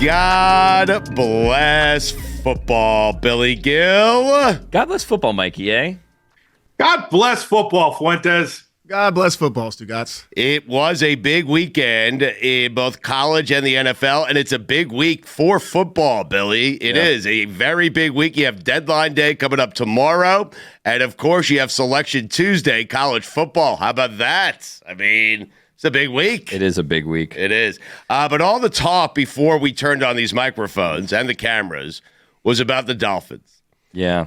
God bless football, Billy Gill. God bless football, Mikey A. God bless football, Fuentes. God bless football, Stugotz. It was a big weekend in both college and the NFL, and it's a big week for football, Billy. It is a very big week. You have deadline day coming up tomorrow, and of course you have Selection Tuesday, college football. How about that? I mean, it's a big week. It is a big week. It is. But all the talk before we turned on these microphones and the cameras was about the Dolphins. Yeah.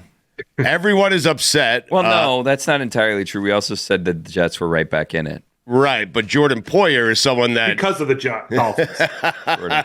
Everyone is upset. Well, no, that's not entirely true. We also said that the Jets were right back in it. Right, but Jordan Poyer is someone that... Because of the Dolphins.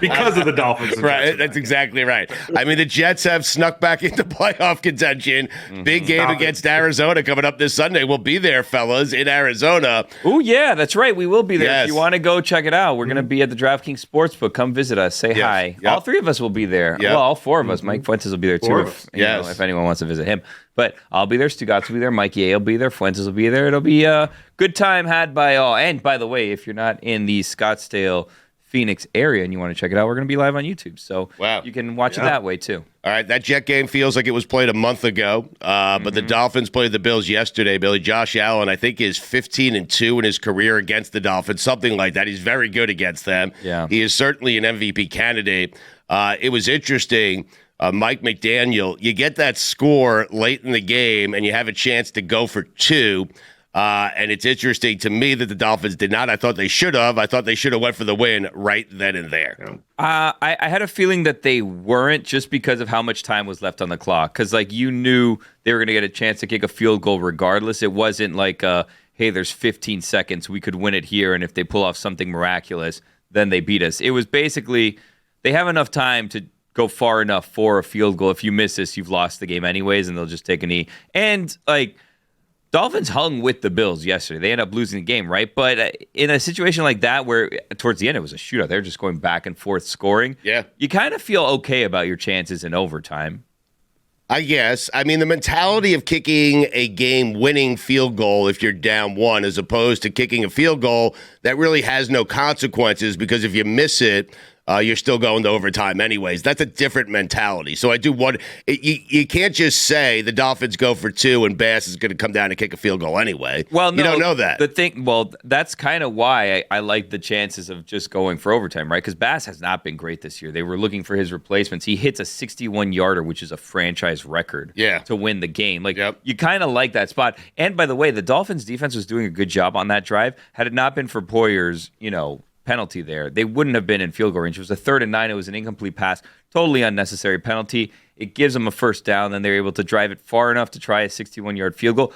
Because of the Dolphins. Right, that's exactly right. I mean, the Jets have snuck back into playoff contention. Big game against Arizona coming up this Sunday. We'll be there, fellas, in Arizona. Oh, yeah, that's right. We will be there. Yes. If you want to go check it out, we're going to be at the DraftKings Sportsbook. Come visit us. Say hi. Yep. All three of us will be there. Yep. Well, all four of us. Mike Fuentes will be there, too, Yes. if anyone wants to visit him. But I'll be there. Stugotz will be there. Mikey A will be there. Fuentes will be there. It'll be a good time had by all. And by the way, if you're not in the Scottsdale, Phoenix area and you want to check it out, we're going to be live on YouTube. So you can watch it that way too. All right, that Jet game feels like it was played a month ago. But the Dolphins played the Bills yesterday. Billy, Josh Allen, I think, is 15-2 in his career against the Dolphins, something like that. He's very good against them. Yeah. He is certainly an MVP candidate. It was interesting. Mike McDaniel, you get that score late in the game and you have a chance to go for two. And it's interesting to me that the Dolphins did not. I thought they should have. I thought they should have went for the win right then and there. I had a feeling that they weren't just because of how much time was left on the clock. Because, like, you knew they were going to get a chance to kick a field goal regardless. It wasn't like, hey, there's 15 seconds. We could win it here. And if they pull off something miraculous, then they beat us. It was basically they have enough time to go far enough for a field goal. If you miss this, you've lost the game anyways, and they'll just take a knee. And, like, Dolphins hung with the Bills yesterday. They ended up losing the game, right? But in a situation like that where towards the end it was a shootout, they're just going back and forth scoring. Yeah. You kind of feel okay about your chances in overtime. I guess. I mean, the mentality of kicking a game-winning field goal if you're down one as opposed to kicking a field goal that really has no consequences because if you miss it, you're still going to overtime anyways. That's a different mentality. So I do want you can't just say the Dolphins go for two and Bass is going to come down and kick a field goal anyway. Well, no, you don't know that. That's kind of why I like the chances of just going for overtime, right? Because Bass has not been great this year. They were looking for his replacements. He hits a 61-yarder, which is a franchise record to win the game. Like, you kind of like that spot. And by the way, the Dolphins defense was doing a good job on that drive. Had it not been for Poyer's, penalty there, they wouldn't have been in field goal range. It was a 3rd and 9. It was an incomplete pass. Totally unnecessary penalty. It gives them a first down. Then they're able to drive it far enough to try a 61-yard field goal.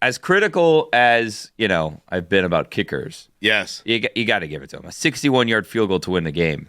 As critical as, I've been about kickers. Yes. You got to give it to them. A 61-yard field goal to win the game.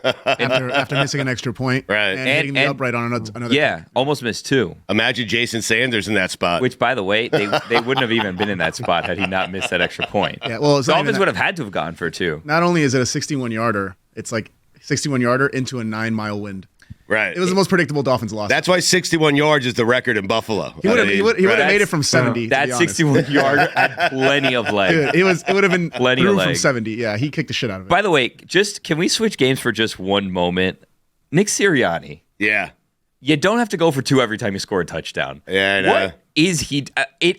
after missing an extra point. Right. And hitting the upright on another. Yeah, almost missed two. Imagine Jason Sanders in that spot. Which, by the way, they wouldn't have even been in that spot had he not missed that extra point. Yeah, well, Dolphins would have had to have gone for two. Not only is it a 61-yarder, it's like 61-yarder into a 9-mile wind. Right. It was the most predictable Dolphins loss. That's why 61 yards is the record in Buffalo. He would have made it from 70. That 61-yarder had plenty of legs. Dude, it would have been plenty through of legs. from 70. Yeah, he kicked the shit out of it. By the way, can we switch games for just one moment? Nick Sirianni. Yeah. You don't have to go for two every time you score a touchdown. Yeah, I know. What is he?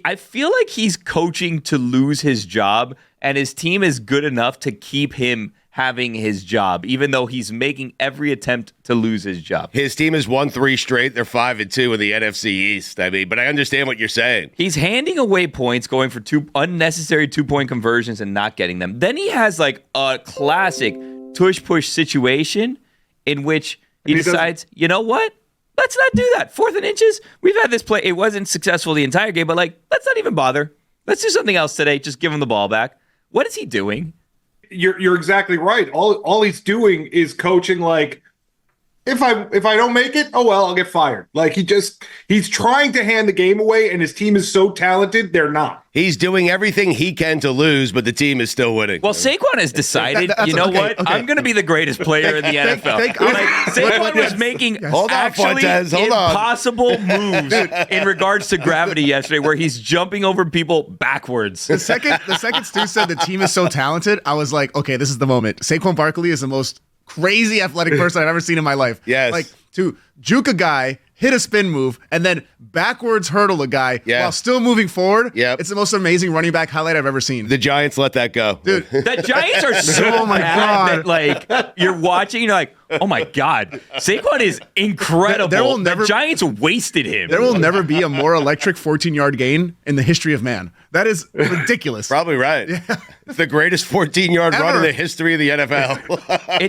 I feel like he's coaching to lose his job, and his team is good enough to keep him having his job, even though he's making every attempt to lose his job. His team has won 3 straight. They're 5-2 in the NFC East. I mean, but I understand what you're saying. He's handing away points, going for 2 unnecessary 2-point conversions and not getting them. Then he has like a classic tush-push situation in which he decides, you know what? Let's not do that. 4th and inches. We've had this play. It wasn't successful the entire game, but let's not even bother. Let's do something else today. Just give him the ball back. What is he doing? You're exactly right. All he's doing is coaching like, if I don't make it, oh well, I'll get fired. Like he's trying to hand the game away, and his team is so talented, they're not. He's doing everything he can to lose, but the team is still winning. Well, Saquon has decided, you know what? Okay. I'm going to be the greatest player in the NFL. Saquon was making impossible moves in regards to gravity yesterday, where he's jumping over people backwards. The second Stu said the team is so talented, I was like, okay, this is the moment. Saquon Barkley is the most crazy athletic person I've ever seen in my life. Yes. Like to juke a guy, hit a spin move, and then backwards hurdle a guy while still moving forward. Yep. It's the most amazing running back highlight I've ever seen. The Giants let that go. Dude, The Giants are so Oh my bad God. that, like, you're watching, you're like, oh my God, Saquon is incredible. There will never- the Giants wasted him. there will never be a more electric 14-yard gain in the history of man. That is ridiculous. Probably right. It's the greatest 14-yard run in Ever. the history of the NFL.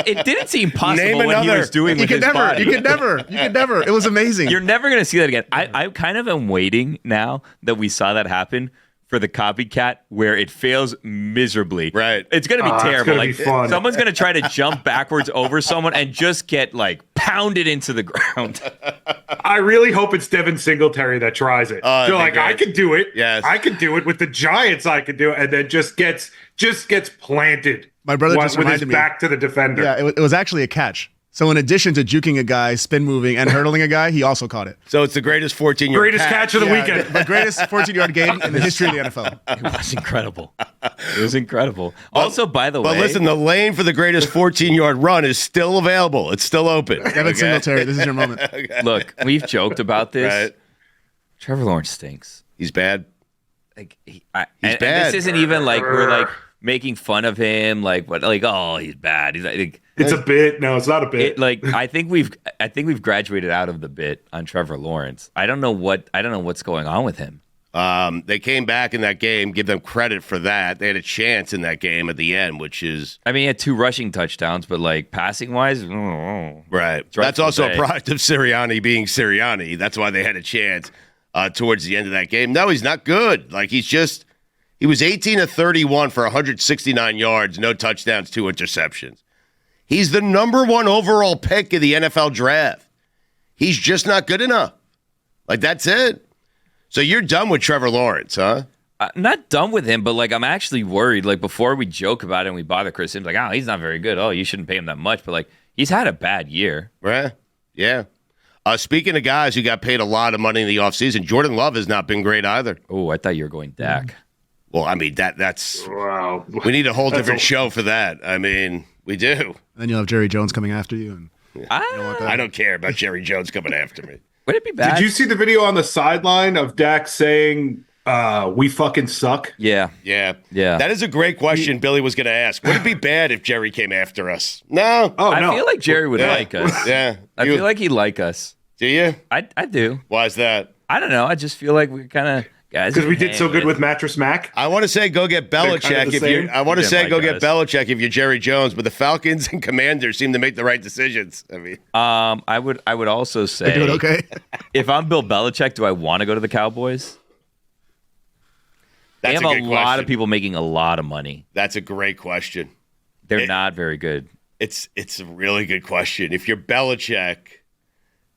It didn't seem possible Name what he another. was doing You with could his never. body. You could never. It was amazing. You're never going to see that again. I kind of am waiting now that we saw that happen for the copycat where it fails miserably. Right. It's going to be terrible. It's gonna Like be fun. someone's going to try to jump backwards over someone and just get like pounded into the ground. I really hope it's Devin Singletary that tries it. that'd They're be like, great. I could do it. Yes. I could do it with the Giants. I could do it, and then just gets planted. My brother just with his reminded me. back to the defender. Yeah, it was actually a catch. So in addition to juking a guy, spin moving, and hurdling a guy, he also caught it. So it's the greatest 14-yard Greatest catch of the weekend. The greatest 14-yard gain in the history of the NFL. It was incredible. It was incredible. Also, by the way, But listen, the lane for the greatest 14-yard run is still available. It's still open. Devin Singletary, this is your moment. look, we've joked about this. Right. Trevor Lawrence stinks. He's bad. Like He's and bad. this isn't even like we're like making fun of him. Like what? Like oh, he's bad. He's like It's a bit. No, it's not a bit. it. Like I think we've graduated out of the bit on Trevor Lawrence. I don't know what's going on with him. They came back in that game. Give them credit for that. They had a chance in that game at the end, which is I mean, he had 2 rushing touchdowns, but like passing wise, right. That's Dreadful also day. a product of Sirianni being Sirianni. That's why they had a chance towards the end of that game. No, he's not good. Like he was 18 of 31 for 169 yards, no touchdowns, 2 interceptions. He's the number 1 overall pick in the NFL draft. He's just not good enough. Like that's it. So you're done with Trevor Lawrence, huh? I'm not done with him, but like I'm actually worried. Like before we joke about it and we bother Chris Sims, like oh he's not very good. Oh you shouldn't pay him that much, but like he's had a bad year. Right. Yeah. Speaking of guys who got paid a lot of money in the offseason, Jordan Love has not been great either. Oh, I thought you were going Dak. Well, I mean, that's wow. we need a whole different show for that. I mean, we do. And then you'll have Jerry Jones coming after you. And I don't care about Jerry Jones coming after me. Would it be bad? Did you see the video on the sideline of Dak saying, we fucking suck? Yeah. Yeah. Yeah. That is a great question Billy was going to ask. Would it be bad if Jerry came after us? No. Oh, I no. feel like Jerry would like us. Yeah. I feel like he'd like us. Do you? I do. Why is that? I don't know. I just feel like we're kind of guys. Because we did so good with Mattress Mac. I want to say go get Belichick kind of the if you. same. I want to Yeah, say my go get guys. Belichick if you're Jerry Jones, but the Falcons and Commanders seem to make the right decisions. I mean, I would also say do it okay. if I'm Bill Belichick, do I want to go to the Cowboys? They that's have a a good lot question. of people making a lot of money. That's a great question. They're not very good. It's a really good question. If you're Belichick,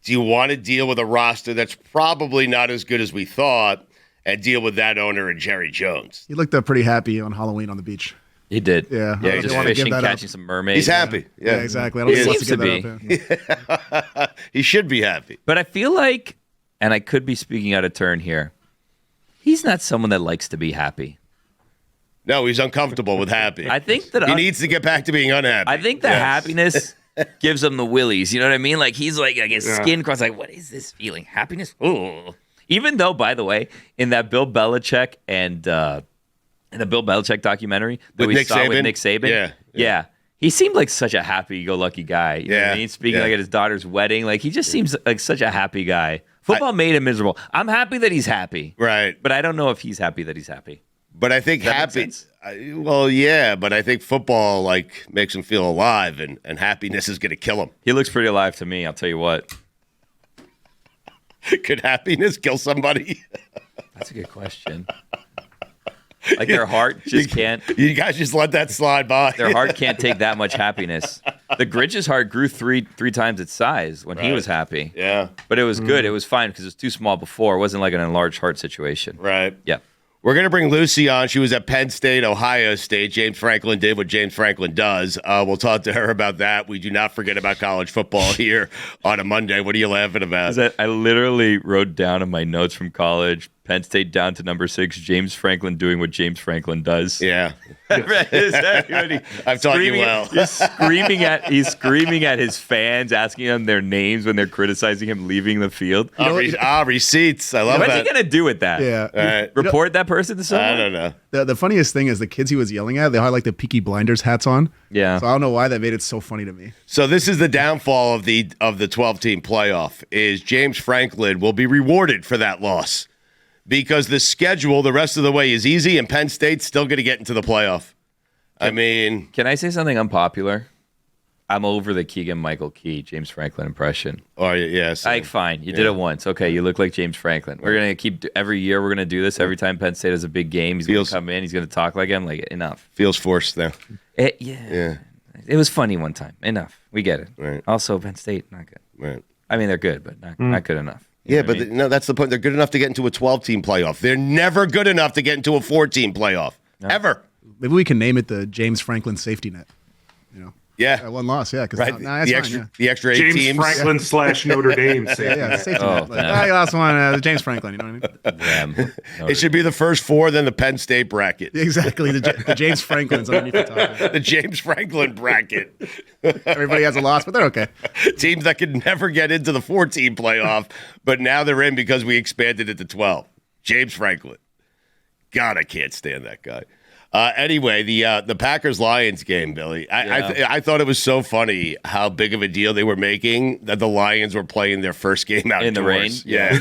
do you want to deal with a roster that's probably not as good as we thought and deal with that owner and Jerry Jones? He looked pretty happy on Halloween on the beach. He did. Yeah. Yeah, I he Just did. wanna give fishing, that up. catching some mermaids. He's happy. Yeah, Yeah, exactly. I don't He think he wants to seems give to that up. Yeah. He should be happy. But I feel like, and I could be speaking out of turn here, he's not someone that likes to be happy. No, he's uncomfortable with happy. I think that he needs to get back to being unhappy. I think the Yes. happiness gives him the willies. You know what I mean? Like he's like his skin crossed. Like, what is this feeling? Happiness? Oh. Even though, by the way, in that Bill Belichick and in the Bill Belichick documentary that With we Nick saw Saban? with Nick Saban, Yeah. he seemed like such a happy-go-lucky guy. You know what I mean? Speaking like at his daughter's wedding, like he just seems like such a happy guy. Football made him miserable. I'm happy that he's happy, Right. but I don't know if he's happy that he's happy. But I think Does that make happy. sense? Well, yeah, but I think football like makes him feel alive, and happiness is going to kill him. He looks pretty alive to me. I'll tell you what. Could happiness kill somebody? That's a good question. Like their heart just can't. You guys just let that slide by. Their heart can't take that much happiness. The Grinch's heart grew three times its size when he was happy. Yeah. But it was good. It was fine because it was too small before. It wasn't like an enlarged heart situation. Right. Yeah. We're going to bring Lucy on. She was at Penn State, Ohio State. James Franklin did what James Franklin does. We'll talk to her about that. We do not forget about college football here on a Monday. What are you laughing about? I literally wrote down in my notes from college Penn State down to number 6. James Franklin doing what James Franklin does. Yeah. I've taught you well. He's screaming at his fans, asking them their names when they're criticizing him leaving the field. Receipts. I love that. What's he going to do with that? Yeah. Right. Report that person to someone? I don't know. The funniest thing is the kids he was yelling at, they had like the Peaky Blinders hats on. Yeah. So I don't know why that made it so funny to me. So this is the downfall of the 12-team playoff is James Franklin will be rewarded for that loss because the schedule the rest of the way is easy and Penn State's still going to get into the playoff. I mean, can I say something unpopular? I'm over the Keegan-Michael Key, James Franklin impression. Oh, yes. Like, fine. You did it once. Okay, you look like James Franklin. We're going to keep, every year we're going to do this. Every time Penn State has a big game, he's going to come in. He's going to talk like him. Like, enough. Feels forced now. Yeah. It was funny one time. Enough. We get it. Right. Also, Penn State, not good. Right. I mean, they're good, but not good enough. Yeah, but no, that's the point. They're good enough to get into a 12-team playoff. They're never good enough to get into a 4-team playoff. No. Ever. Maybe we can name it the James Franklin safety net. You know? Yeah. One loss, yeah. Right. The extra 8 James teams. Franklin / Notre Dame. Safety net. Like, you lost one, James Franklin, you know what I mean? It should be the first 4, then the Penn State bracket. Exactly. The James Franklin's underneath the top. The James Franklin bracket. Everybody has a loss, but they're okay. Teams that could never get into the 4-team playoff, but now they're in because we expanded it to 12. James Franklin. God, I can't stand that guy. Anyway, the Packers-Lions game, Billy. I thought it was so funny how big of a deal they were making that the Lions were playing their first game outdoors. In the rain? Yeah.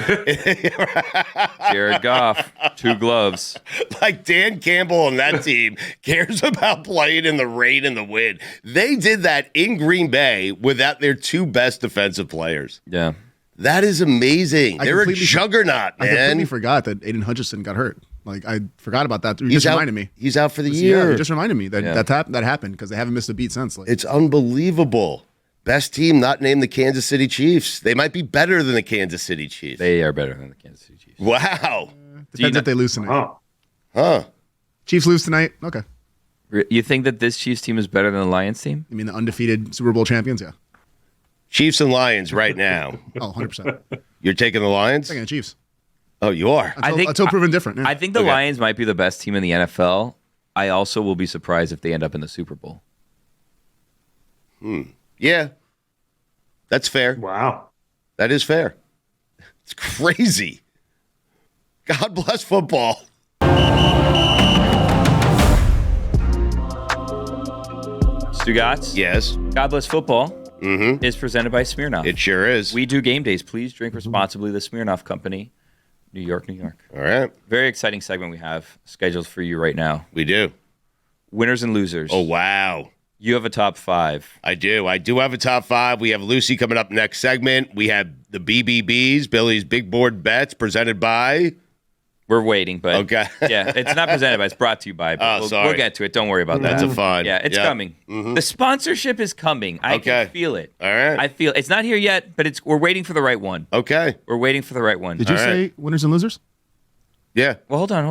Jared Goff, 2 gloves. Like Dan Campbell and that team cares about playing in the rain and the wind. They did that in Green Bay without their 2 best defensive players. Yeah. That is amazing. They're a juggernaut, man. I completely forgot that Aiden Hutchinson got hurt. Like, I forgot about that. You just reminded me. He's out for the year. Yeah, you just reminded me that happened because they haven't missed a beat since. Like, it's unbelievable. Best team not named the Kansas City Chiefs. They might be better than the Kansas City Chiefs. They are better than the Kansas City Chiefs. Wow. Depends if they lose tonight. Huh. Chiefs lose tonight? Okay. You think that this Chiefs team is better than the Lions team? You mean the undefeated Super Bowl champions? Yeah. Chiefs and Lions right now. 100%. You're taking the Lions? Taking the Chiefs. Oh, you are? Until proven different. Yeah. I think the Lions might be the best team in the NFL. I also will be surprised if they end up in the Super Bowl. Yeah. That's fair. Wow. That is fair. It's crazy. God bless football. Stugotz? Yes. God bless football is presented by Smirnoff. It sure is. We do game days. Please drink responsibly. The Smirnoff Company. New York, New York. All right. Very exciting segment we have scheduled for you right now. We do. Winners and losers. Oh, wow. You have a top 5. I do. I do have a top 5. We have Lucy coming up next segment. We have the BBBs, Billy's Big Board Bets, presented by... We're waiting, but okay. Yeah, it's not presented by, it's brought to you by. But we'll get to it. Don't worry about that. That's a fun. Yeah, it's coming. The sponsorship is coming. I can feel it. All right. I feel it's not here yet, but we're waiting for the right one. Okay. We're waiting for the right one. Did you say winners and losers? Yeah. Well, hold on.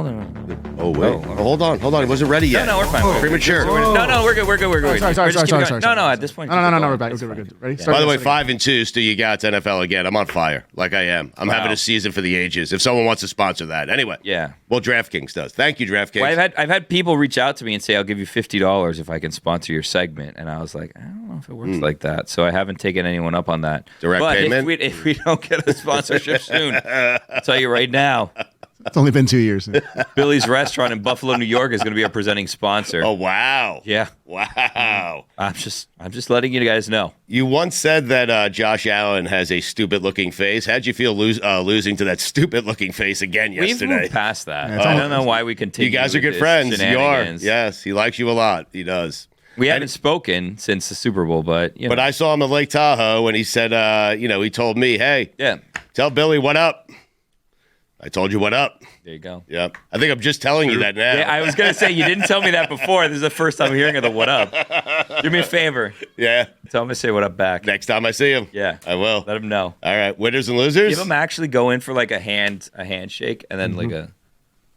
Oh, wait. Hold on. It wasn't ready yet. No, we're fine. Premature. No, we're good. We're good. Sorry. No, at this point. No, we're back. We're good. Ready? By the way, 5-2, Stu, you got NFL again. I'm on fire, like I am. I'm having a season for the ages. If someone wants to sponsor that. Anyway. Yeah. Well, DraftKings does. Thank you, DraftKings. Well, I've had people reach out to me and say, I'll give you $50 if I can sponsor your segment. And I was like, I don't know if it works like that. So I haven't taken anyone up on that. Direct payment? If we don't get a sponsorship soon, I'll tell you right now. It's only been 2 years. Billy's Restaurant in Buffalo, New York is going to be a presenting sponsor. Oh, wow. Yeah. Wow. I'm just letting you guys know. You once said that Josh Allen has a stupid-looking face. How'd you feel losing to that stupid-looking face again yesterday? We've moved past that. I don't know why we continue. You guys are good friends. You are. Yes, he likes you a lot. He does. We haven't spoken since the Super Bowl, but But I saw him at Lake Tahoe, and he said, he told me, hey, tell Billy what up. I told you what up. There you go. Yep. I think I'm just telling you that now. Yeah, I was going to say, you didn't tell me that before. This is the first time I'm hearing of the what up. Do me a favor. Yeah. Tell him to say what up back. Next time I see him. Yeah. I will. Let him know. All right. Winners and losers? Give him actually go in for like a handshake and then like a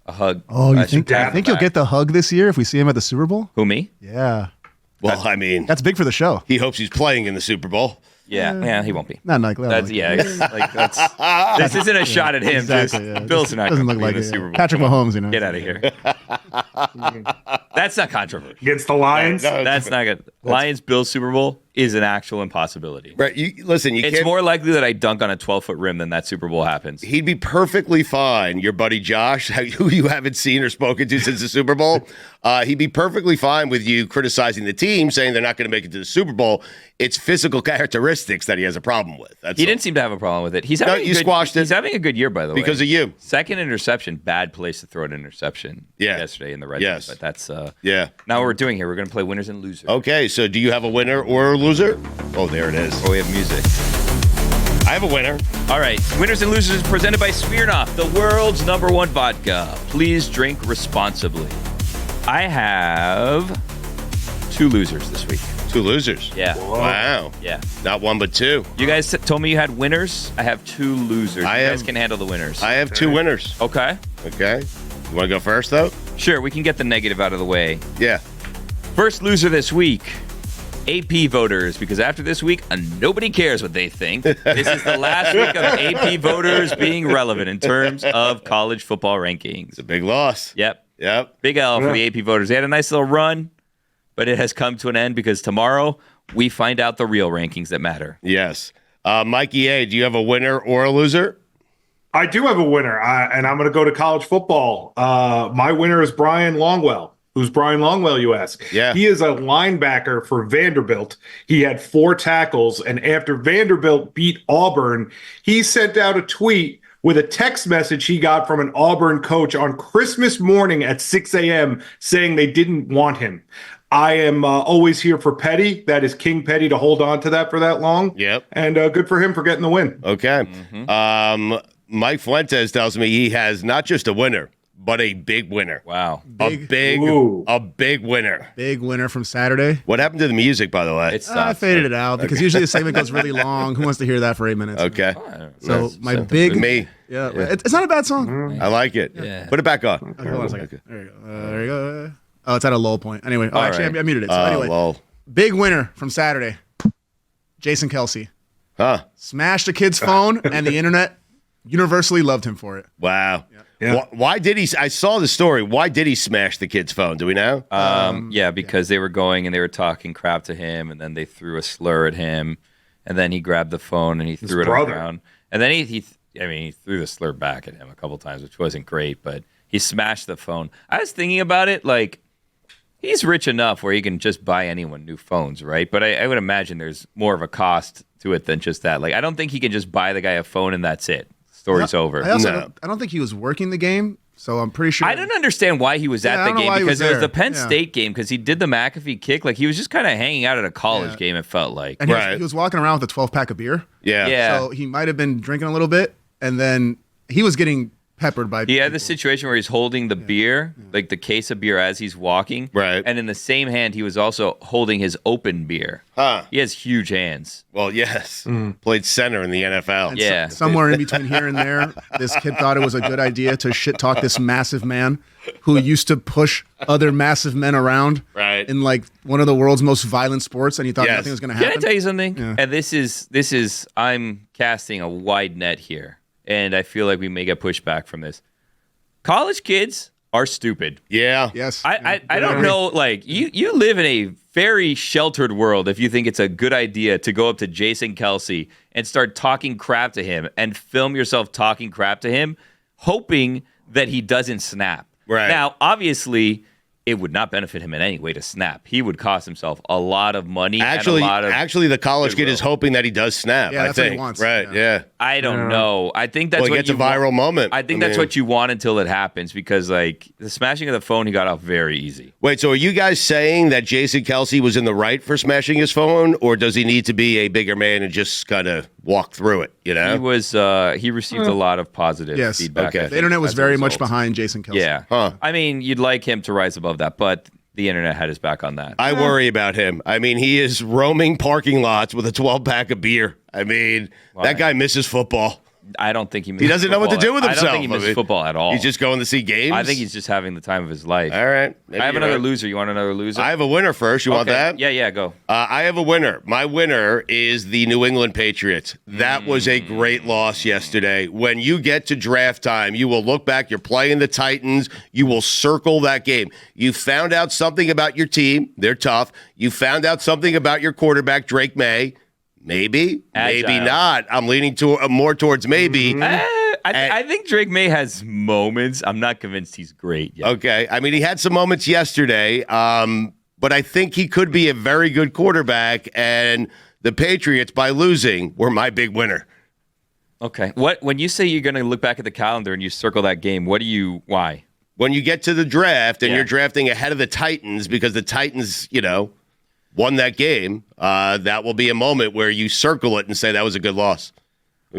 hug. Oh, you think you'll get the hug this year if we see him at the Super Bowl? Who, me? Yeah. Well, I mean. That's big for the show. He hopes he's playing in the Super Bowl. Yeah, he won't be. Not like that. This isn't a shot at him. Exactly. Yeah. Bills are not doesn't going look to like the Super Bowl. Patrick Mahomes, Get out of here. That's not controversial. Against the Lions? That's not good. Lions-Bills Super Bowl is an actual impossibility. Right. It's more likely that I dunk on a 12-foot rim than that Super Bowl happens. He'd be perfectly fine. Your buddy Josh, who you haven't seen or spoken to since the Super Bowl, he'd be perfectly fine with you criticizing the team, saying they're not going to make it to the Super Bowl. It's physical characteristics that he has problem with. He didn't seem to have a problem with it. Squashed it. He's having a good year, by the way. Because of you. Second interception, bad place to throw an interception yesterday in the red zone. But that's now what we're doing here. We're going to play winners and losers. Okay, so do you have a winner or a loser? Oh, there it is. Oh, we have music. I have a winner. All right. Winners and losers presented by Smirnoff, the world's #1 vodka. Please drink responsibly. I have 2 losers this week. 2 losers? Yeah. Whoa. Wow. Yeah. Not 1, but 2. You guys told me you had winners. I have 2 losers. You guys can handle the winners. I have 2 winners. Okay. You want to go first, though? Sure. We can get the negative out of the way. Yeah. First loser this week. AP voters, because after this week, nobody cares what they think. This is the last week of AP voters being relevant in terms of college football rankings. It's a big loss. Yep. Yep. Big L for the AP voters. They had a nice little run, but it has come to an end because tomorrow we find out the real rankings that matter. Yes. Mikey A, do you have a winner or a loser? I do have a winner, and I'm going to go to college football. My winner is Brian Longwell. Who's Brian Longwell, you ask? Yeah. He is a linebacker for Vanderbilt. He had 4 tackles, and after Vanderbilt beat Auburn, he sent out a tweet with a text message he got from an Auburn coach on Christmas morning at 6 a.m. saying they didn't want him. I am always here for Petty. That is King Petty to hold on to that for that long. Yep. And good for him for getting the win. Okay. Mike Fuentes tells me he has not just a winner, but a big winner. Wow. A big winner. Big winner from Saturday. What happened to the music, by the way? I faded it out because usually the segment goes really long. Who wants to hear that for 8 minutes? Okay. So my big... Me. Yeah. It's not a bad song. I like it. Yeah. Put it back on. Okay, hold on a second. There you go. There you go. Oh, it's at a low point. Anyway. Oh, actually, right. I muted it. So anyway. Well. Big winner from Saturday. Jason Kelce. Huh. Smashed a kid's phone and the internet universally loved him for it. Wow. Yeah. Why did he? I saw the story. Why did he smash the kid's phone? Do we know? Because they were going and they were talking crap to him, and then they threw a slur at him, and then he grabbed the phone and he threw it on the ground, and then he threw the slur back at him a couple times, which wasn't great, but he smashed the phone. I was thinking about it, like, he's rich enough where he can just buy anyone new phones, right? But I would imagine there's more of a cost to it than just that. Like, I don't think he can just buy the guy a phone and that's it. Story's over. I don't think he was working the game, so I'm pretty sure. I don't understand why he was at the game because it was the Penn State game because he did the McAfee kick. Like, he was just kind of hanging out at a college game, it felt like. And he was walking around with a 12-pack of beer. Yeah. So he might have been drinking a little bit, and then he was getting peppered by people. He had the situation where he's holding the beer, like the case of beer as he's walking. Right. And in the same hand, he was also holding his open beer. Huh. He has huge hands. Well, yes. Played center in the NFL. And somewhere in between here and there, this kid thought it was a good idea to shit talk this massive man who used to push other massive men around in like one of the world's most violent sports, and he thought nothing was going to happen. Can I tell you something? Yeah. And this is I'm casting a wide net here. And I feel like we may get pushback from this. College kids are stupid. Yeah. Yes. I don't know. Like, you live in a very sheltered world if you think it's a good idea to go up to Jason Kelce and start talking crap to him and film yourself talking crap to him, hoping that he doesn't snap. Right. Now, obviously, it would not benefit him in any way to snap. He would cost himself a lot of money. Actually, and a lot of actually, the college kid is hoping that he does snap. Yeah, I that's what he think. wants. Right. Yeah. I don't know. I think that's Well, he what gets a viral moment. I think that's what you want until it happens because, like, the smashing of the phone, he got off very easy. Wait, so are you guys saying that Jason Kelce was in the right for smashing his phone, or does he need to be a bigger man and just kind of walk through it? You know, he received a lot of positive feedback. Okay. The internet was very much behind Jason Kelce. Yeah. Huh. I mean, you'd like him to rise above that, but the internet had his back on that. I worry about him. I mean, he is roaming parking lots with a 12-pack of beer. I mean, that guy misses football. I don't think he misses He doesn't know what to do with himself. I don't think he misses football at all. He's just going to see games? I think he's just having the time of his life. All right. I have another loser. You want another loser? I have a winner first. You want that? Yeah, go. I have a winner. My winner is the New England Patriots. That was a great loss yesterday. When you get to draft time, you will look back. You're playing the Titans. You will circle that game. You found out something about your team. They're tough. You found out something about your quarterback, Drake May. Maybe, Agile. maybe not. I'm leaning more towards maybe. I think Drake May has moments. I'm not convinced he's great yet. Okay. I mean, he had some moments yesterday, but I think he could be a very good quarterback, and the Patriots, by losing, were my big winner. Okay. When you say you're going to look back at the calendar and you circle that game, why? When you get to the draft and you're drafting ahead of the Titans because the Titans, won that game, that will be a moment where you circle it and say that was a good loss.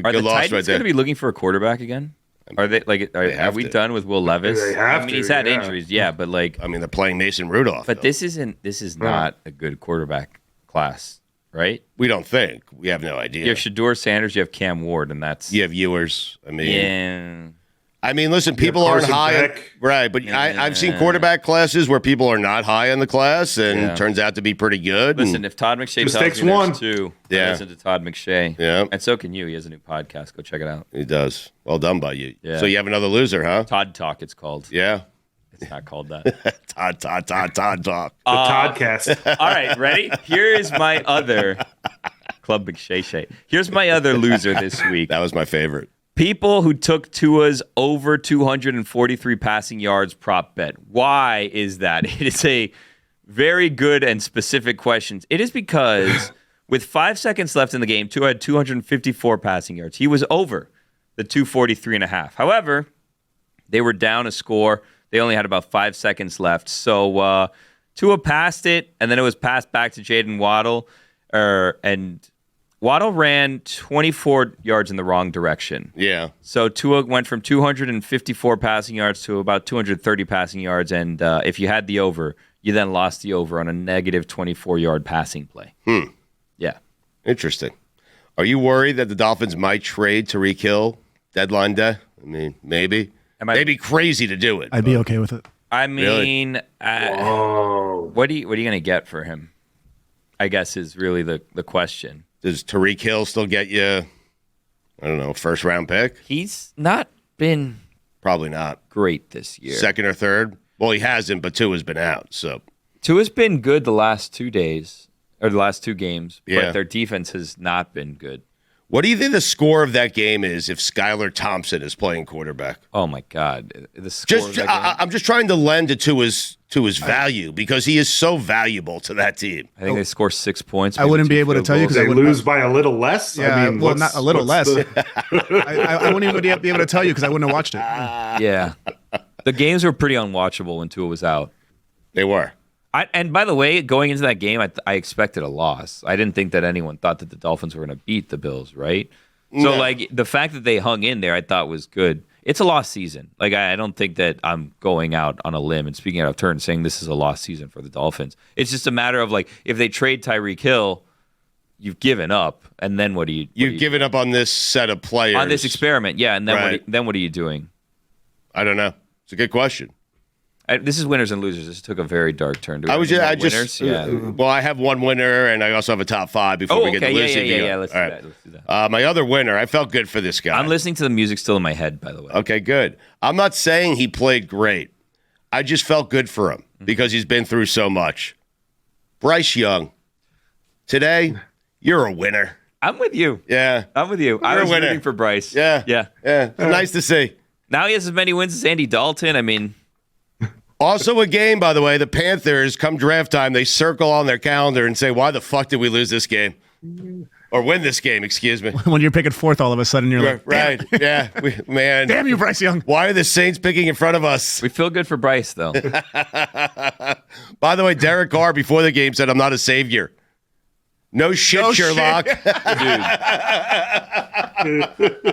Are the Titans going to be looking for a quarterback again? Are they are we done with Will Levis? He's had injuries, but they're playing Mason Rudolph. But this is not a good quarterback class, right? We don't think. We have no idea. You have Shedeur Sanders, you have Cam Ward, and you have Ewers. Listen, people aren't high, right? But I've seen quarterback classes where people are not high in the class, and turns out to be pretty good. Listen, if Todd McShay tells you there's two, listen to Todd McShay. Yeah, and so can you. He has a new podcast. Go check it out. He does. Well done by you. Yeah. So you have another loser, huh? Todd Talk. It's called. Yeah, it's not called that. Todd Talk. The Toddcast. All right, ready? Here is my other Club McShay. Here's my other loser this week. That was my favorite. People who took Tua's over 243 passing yards prop bet. Why is that? It is a very good and specific question. It is because with 5 seconds left in the game, Tua had 254 passing yards. He was over the 243.5. However, they were down a score. They only had about 5 seconds left. So Tua passed it, and then it was passed back to Jaden Waddle, and Waddle ran 24 yards in the wrong direction. Yeah. So Tua went from 254 passing yards to about 230 passing yards, and if you had the over, you then lost the over on a negative 24-yard passing play. Yeah. Interesting. Are you worried that the Dolphins might trade Tyreek Hill deadline day? Maybe. They'd be crazy to do it. I'd be okay with it. What are you going to get for him? I guess is really the question. Does Tyreek Hill still get you, a first-round pick? He's not been probably not great this year. Second or third? Well, he hasn't, but Tua's been out. So Tua's been good the last 2 days or the last 2 games, but their defense has not been good. What do you think the score of that game is if Skylar Thompson is playing quarterback? Oh my God! The score of that game? I'm just trying to lend it to his value because he is so valuable to that team. I think they score 6 points. I wouldn't be able to tell you because they lose by a little less. Yeah, not a little less. I wouldn't even be able to tell you because I wouldn't have watched it. Yeah, the games were pretty unwatchable when Tua was out. They were. And by the way, going into that game, I expected a loss. I didn't think that anyone thought that the Dolphins were going to beat the Bills, right? So, the fact that they hung in there, I thought was good. It's a lost season. I don't think that I'm going out on a limb and speaking out of turn saying this is a lost season for the Dolphins. It's just a matter of, if they trade Tyreek Hill, you've given up, and then what do you... You've given up on this set of players. On this experiment, yeah, and then what are you doing? I don't know. It's a good question. This is winners and losers. This took a very dark turn. Well, I have one winner, and I also have a top 5 before we get to Lucy. Yeah. Let's do that. My other winner, I felt good for this guy. I'm listening to the music still in my head, by the way. Okay, good. I'm not saying he played great. I just felt good for him because he's been through so much. Bryce Young, today, you're a winner. I'm with you. Yeah. I'm with you. I was rooting for Bryce. Yeah. Nice to see. Now he has as many wins as Andy Dalton. Also a game, by the way, the Panthers, come draft time, they circle on their calendar and say, why the fuck did we lose this game? Or win this game, excuse me. When you're picking 4th all of a sudden, you're like, right, yeah, man. Damn you, Bryce Young. Why are the Saints picking in front of us? We feel good for Bryce, though. By the way, Derek Carr, before the game, said, I'm not a savior. No shit, Sherlock. Dude.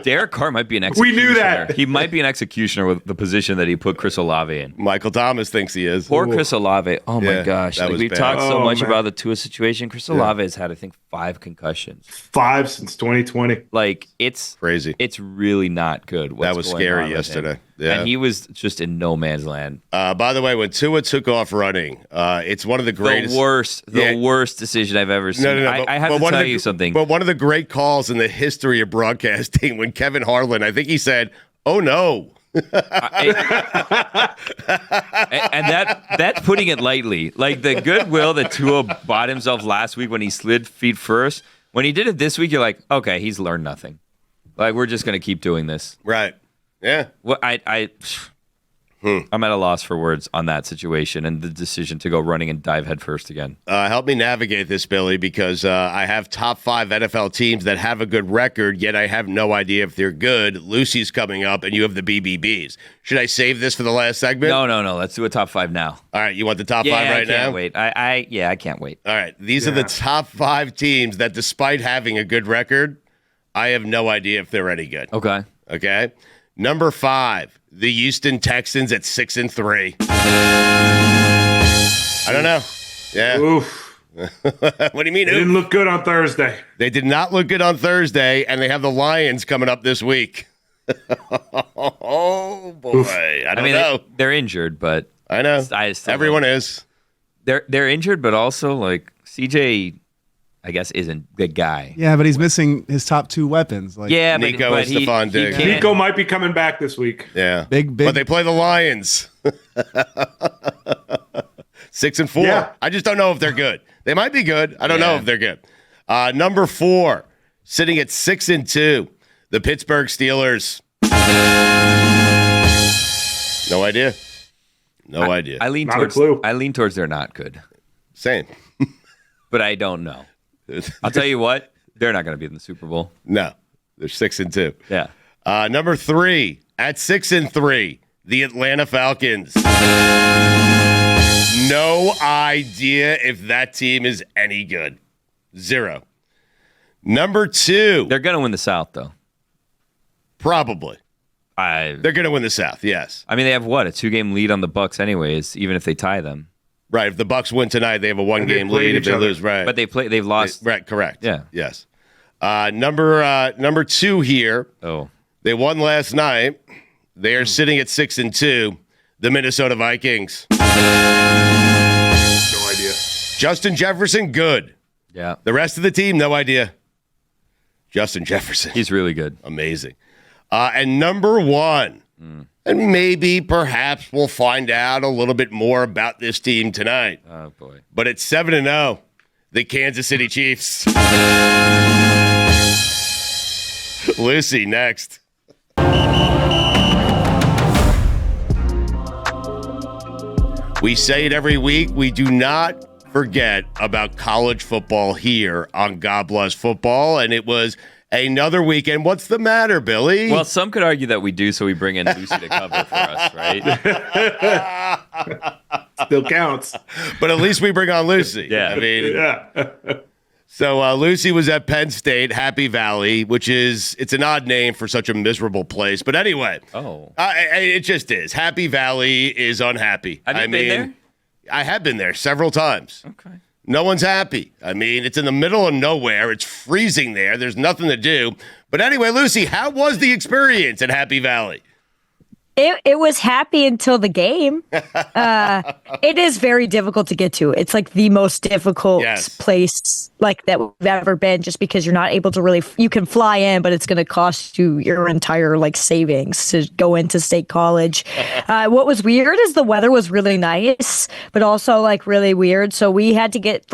Derek Carr might be an executioner. We knew that. He might be an executioner with the position that he put Chris Olave in. Michael Thomas thinks he is. Poor Chris Olave. Oh, my gosh. that was we've bad. talked so much man. about the Tua situation. Chris Olave has had, I think, 5 concussions. 5 since 2020. Like, it's Crazy. It's really not good. That was scary yesterday. Yeah. And he was just in no man's land. By the way, when Tua took off running, it's one of the greatest. The worst decision I've ever seen. No. I have to tell you something. But one of the great calls in the history of broadcasting when Kevin Harlan, I think he said, "Oh no." And that's putting it lightly. Like the goodwill that Tua bought himself last week when he slid feet first, when he did it this week, you're like, okay, he's learned nothing. Like we're just gonna keep doing this. Right. Yeah. Well, I'm at a loss for words on that situation and the decision to go running and dive headfirst again. Help me navigate this, Billy, because I have top 5 NFL teams that have a good record, yet I have no idea if they're good. Lucy's coming up, and you have the BBBs. Should I save this for the last segment? No. Let's do a top 5 now. All right, you want the top 5 right now? I can't wait. I can't wait. All right, these are the top 5 teams that, despite having a good record, I have no idea if they're any good. Okay? Number 5. The Houston Texans at 6-3. I don't know. Yeah. Oof. What do you mean? They didn't look good on Thursday. They did not look good on Thursday, and they have the Lions coming up this week. Oh boy, Oof. I don't know. They're injured, but I know. Everyone is. They're injured, but also like CJ, I guess, isn't the guy. Yeah, but he's missing his top 2 weapons. Like, Yeah, Nico and Stephon Diggs. Nico might be coming back this week. Yeah, Big. But they play the Lions. 6-4. Yeah. I just don't know if they're good. They might be good. I don't know if they're good. Number 4, sitting at 6-2, the Pittsburgh Steelers. No idea. No idea. I lean Not a clue. towards they're not good, Same. but I don't know. I'll tell you what, they're not going to be in the Super Bowl. No, they're 6-2. Yeah. Number 3, at 6-3, the Atlanta Falcons. No idea if that team is any good. 0. Number 2. They're going to win the South, though. Probably. They're going to win the South, yes. I mean, they have what, a 2-game lead on the Bucks, anyways. Even if they tie them, Right. If the Bucks win tonight, they have a 1-game lead. If they lose, right. But they've lost. Right. Correct. Yeah. Yes. Number 2 here. Oh. They won last night. They are sitting at 6-2. The Minnesota Vikings. No idea. Justin Jefferson, good. Yeah. The rest of the team, no idea. Justin Jefferson. He's really good. Amazing. And number 1, and maybe, perhaps, we'll find out a little bit more about this team tonight. Oh, boy. But it's 7-0, the Kansas City Chiefs. Lucy, next. We say it every week. We do not forget about college football here on God Bless Football, and it was another weekend. What's the matter, Billy? Well, some could argue that we do, so we bring in Lucy to cover for us, right? Still counts. But at least we bring on Lucy. Yeah. I mean, Yeah. so Lucy was at Penn State, Happy Valley, it's an odd name for such a miserable place. But anyway, it just is. Happy Valley is unhappy. Have you been there? I have been there several times. Okay. No one's happy. I mean, it's in the middle of nowhere. It's freezing there. There's nothing to do. But anyway, Lucy, how was the experience at Happy Valley? It was happy until the game. It is very difficult to get to. It's like the most difficult place like that we've ever been, just because you're not able to really. You can fly in, but it's going to cost you your entire like savings to go into state college. What was weird is the weather was really nice, but also like really weird. So we had to get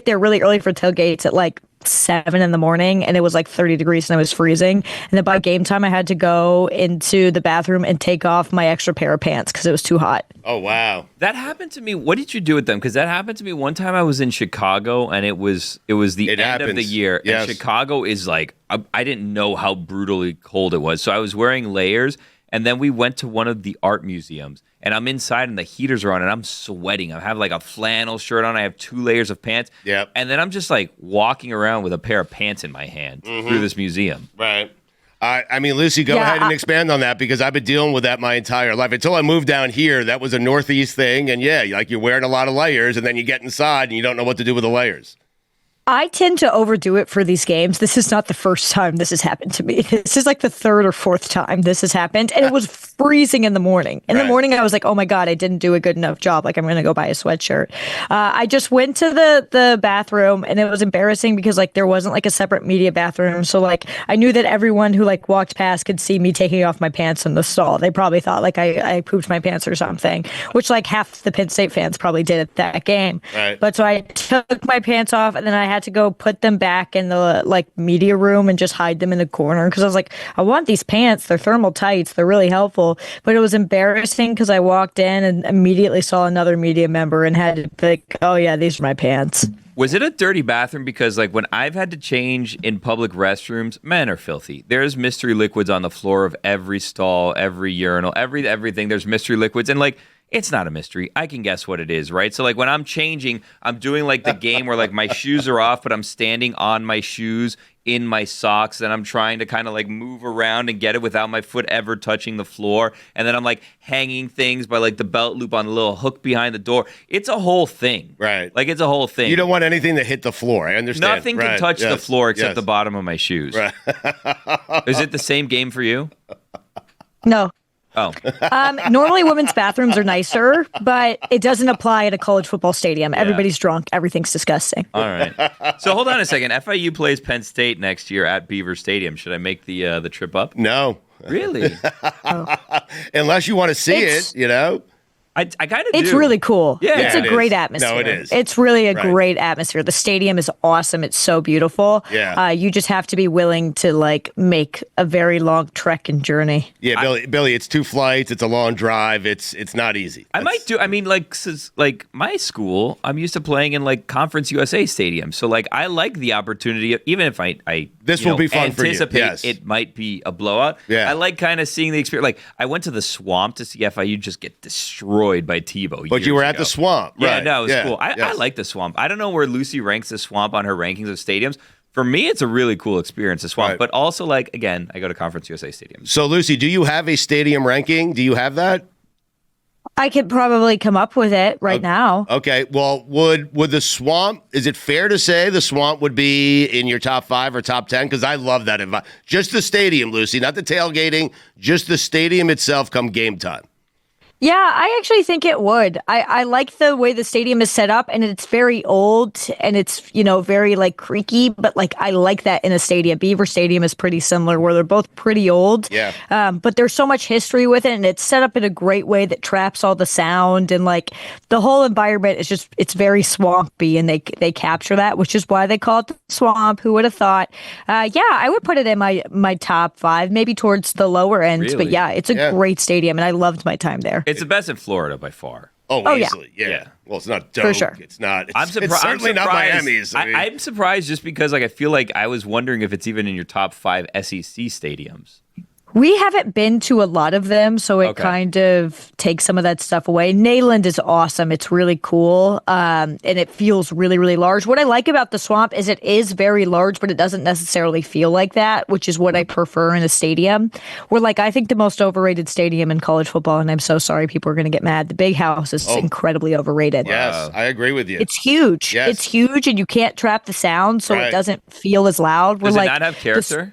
there really early for tailgates at like 7 a.m, and it was like 30 degrees and I was freezing. And then by game time, I had to go into the bathroom and take off my extra pair of pants because it was too hot. Oh, wow. That happened to me. What did you do with them? Because that happened to me one time. I was in Chicago, and it was the end of the year. Yes. And Chicago is like, I didn't know how brutally cold it was. So I was wearing layers, And then we went to one of the art museums, and I'm inside, and the heaters are on, and I'm sweating. I have like a flannel shirt on. I have 2 layers of pants. Yep. And then I'm just like walking around with a pair of pants in my hand through this museum. Right. I mean, Lucy, go ahead and expand on that, because I've been dealing with that my entire life. Until I moved down here, that was a Northeast thing. And like you're wearing a lot of layers, and then you get inside and you don't know what to do with the layers. I tend to overdo it for these games. This is not the first time this has happened to me. This is like the 3rd or 4th time this has happened. And it was freezing in the morning. In the morning, I was like, oh my God, I didn't do a good enough job. Like, I'm going to go buy a sweatshirt. I just went to the bathroom, and it was embarrassing because like there wasn't like a separate media bathroom. So like I knew that everyone who like walked past could see me taking off my pants in the stall. They probably thought like I pooped my pants or something, which like half the Penn State fans probably did at that game. Right. But so I took my pants off, and then I had to go put them back in the like media room and just hide them in the corner, because I was like, I want these pants. They're thermal tights. They're really helpful. But it was embarrassing because I walked in and immediately saw another media member and had to be like, oh yeah, these are my pants. Was it a dirty bathroom? Because like when I've had to change in public restrooms, men are filthy. There's mystery liquids on the floor of every stall, every urinal, everything. There's mystery liquids, and like, it's not a mystery. I can guess what it is, right? So like when I'm changing, I'm doing like the game where like my shoes are off, but I'm standing on my shoes in my socks, and I'm trying to kind of like move around and get it without my foot ever touching the floor. And then I'm like hanging things by like the belt loop on the little hook behind the door. It's a whole thing. Right. Like it's a whole thing. You don't want anything to hit the floor. I understand. Nothing can touch the floor except the bottom of my shoes. Right. Is it the same game for you? No. Oh. Normally women's bathrooms are nicer, but it doesn't apply at a college football stadium. Everybody's drunk. Everything's disgusting. All right. So hold on a second. FIU plays Penn State next year at Beaver Stadium. Should I make the trip up? No. Really? Unless you want to see it, you know? I kind of do. It's really cool. Yeah, it's a great atmosphere. No, it is. It's really a great atmosphere. The stadium is awesome. It's so beautiful. Yeah. You just have to be willing to like make a very long trek and journey. Yeah, Billy, it's 2 flights. It's a long drive. It's not easy. Like my school, I'm used to playing in like Conference USA stadiums. So like I like the opportunity, even if I this will be fun for you. Anticipate Yes. it might be a blowout. Yeah. I like kind of seeing the experience. Like I went to the Swamp to see FIU just get destroyed by Tebow. But you were at the Swamp, right? Yeah, no, it was cool. I like the Swamp. I don't know where Lucy ranks the Swamp on her rankings of stadiums. For me, it's a really cool experience, the Swamp. Right. But also, like, again, I go to Conference USA stadiums. So, Lucy, do you have a stadium ranking? Do you have that? I could probably come up with it right now. Okay. Well, would the Swamp, is it fair to say the Swamp would be in your top 5 or top 10? Because I love that. Just the stadium, Lucy, not the tailgating, just the stadium itself come game time. Yeah, I actually think it would. I like the way the stadium is set up, and it's very old, and it's, very like creaky, but like I like that in a stadium. Beaver Stadium is pretty similar, where they're both pretty old. Yeah. But there's so much history with it, and it's set up in a great way that traps all the sound, and like the whole environment is it's very swampy, and they capture that, which is why they call it the Swamp. Who would have thought? I would put it in my top 5, maybe towards the lower end. Really? But yeah, it's a great stadium, and I loved my time there. It's the best in Florida by far. Oh, easily. Yeah. Well, it's not dope. For sure. It's not. I'm It's certainly not Miami's. I'm surprised just because like I feel like I was wondering if it's even in your top 5 SEC stadiums. We haven't been to a lot of them, so it kind of takes some of that stuff away. Neyland is awesome. It's really cool, and it feels really, really large. What I like about the Swamp is it is very large, but it doesn't necessarily feel like that, which is what I prefer in a stadium. Where, like, I think the most overrated stadium in college football, and I'm so sorry people are going to get mad, the Big House is incredibly overrated. Yes, I agree with you. It's huge. Yes. It's huge, and you can't trap the sound, so it doesn't feel as loud. Does it not have character?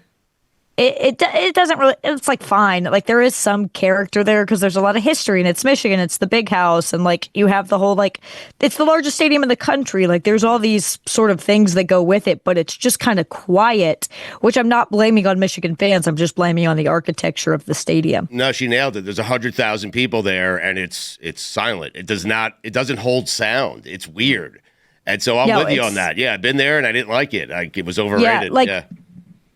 It doesn't really, it's like fine. Like there is some character there because there's a lot of history and it's Michigan, it's the Big House, and like you have the whole like it's the largest stadium in the country. Like there's all these sort of things that go with it, but it's just kind of quiet, which I'm not blaming on Michigan fans. I'm just blaming on the architecture of the stadium. No, she nailed it. There's 100,000 people there and it's silent. It doesn't hold sound. It's weird. And so I'm with you on that. Yeah, I've been there and I didn't like it. It was overrated.